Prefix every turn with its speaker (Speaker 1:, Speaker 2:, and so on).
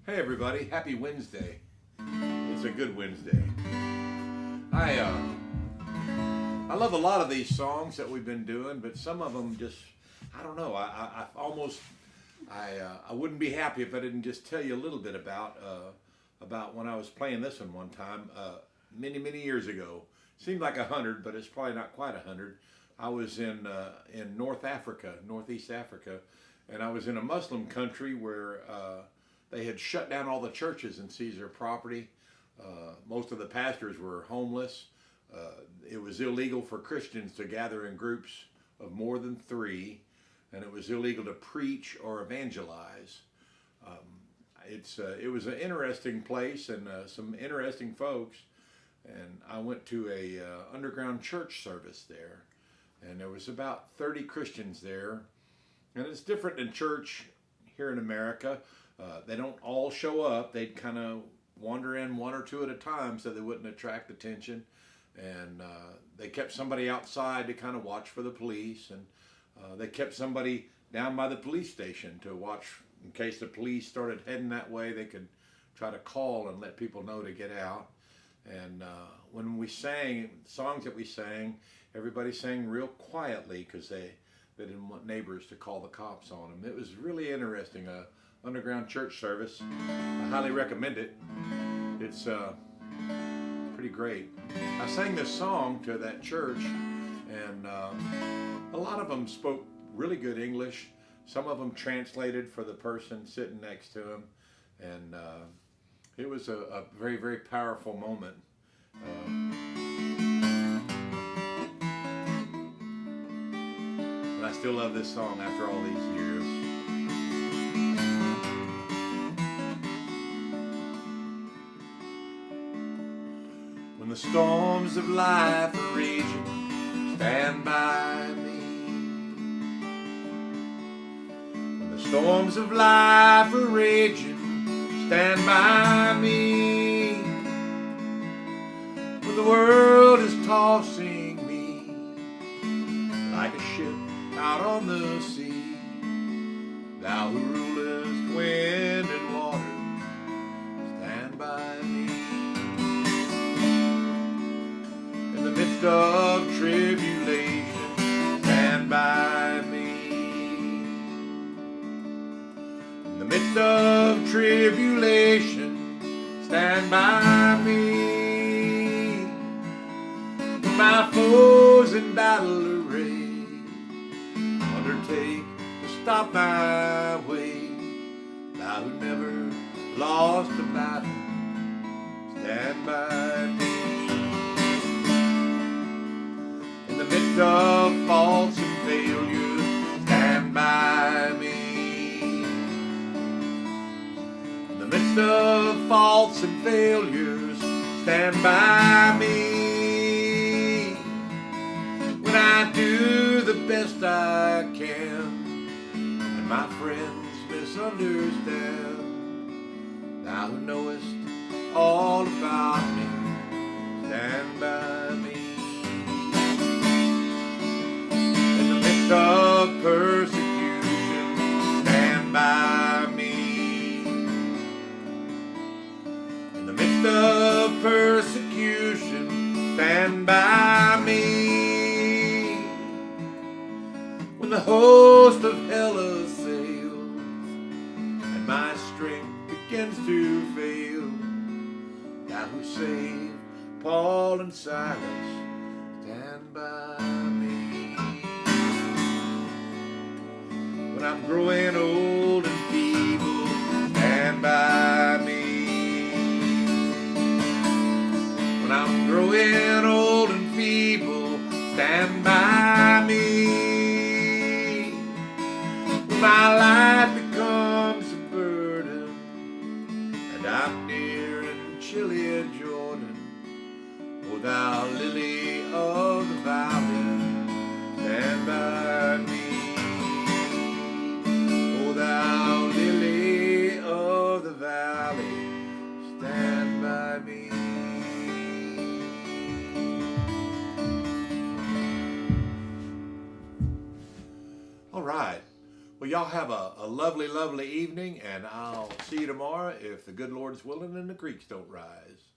Speaker 1: Hey everybody, happy Wednesday. It's a good Wednesday. I I love a lot of these songs that we've been doing, but some of them just I don't know. I wouldn't be happy if I didn't just tell you a little bit about when I was playing this one time many years ago. Seemed like 100, but it's probably not quite 100. I was in North Africa, Northeast Africa, and I was in a Muslim country where they had shut down all the churches and seized their property. Most of the pastors were homeless. It was illegal for Christians to gather in groups of more than three, and it was illegal to preach or evangelize. It was an interesting place and some interesting folks. And I went to a underground church service there, and there was about 30 Christians there. And it's different than church here in America. They don't all show up. They'd kind of wander in one or two at a time so they wouldn't attract attention. And they kept somebody outside to kind of watch for the police. And they kept somebody down by the police station to watch in case the police started heading that way. They could try to call and let people know to get out. And when we sang songs that we sang, everybody sang real quietly because they didn't want neighbors to call the cops on them. It was really interesting. Underground church service. I highly recommend it. It's pretty great. I sang this song to that church, and a lot of them spoke really good English. Some of them translated for the person sitting next to them, and it was a very powerful moment. But I still love this song after all these years. When the storms of life are raging, stand by me. When the storms of life are raging, stand by me. When the world is tossing me like a ship out on the sea, thou who rulest wind and water, stand by me. In the midst of tribulation, stand by me. In the midst of tribulation, stand by me. When my foes in battle array undertake to stop my way, thou who never lost a battle, stand by me. In the midst of faults and failures, stand by me. In the midst of faults and failures, stand by me. When I do the best I can, and my friends misunderstand, thou who knowest all about me, stand by me. In the midst of persecution, stand by me. In the midst of persecution, stand by me. When the host of hell assails and my strength begins to fail, thou who saved Paul and Silas, stand by me. When I'm growing old and feeble, stand by me. When I'm growing old and feeble, stand by me. When my life becomes a burden and I'm near and chilly in Jordan, O thou lily of the valley, stand by me. O thou lily of the valley, stand by me. All right. Well, y'all have a lovely evening, and I'll see you tomorrow if the good Lord's willing and the creeks don't rise.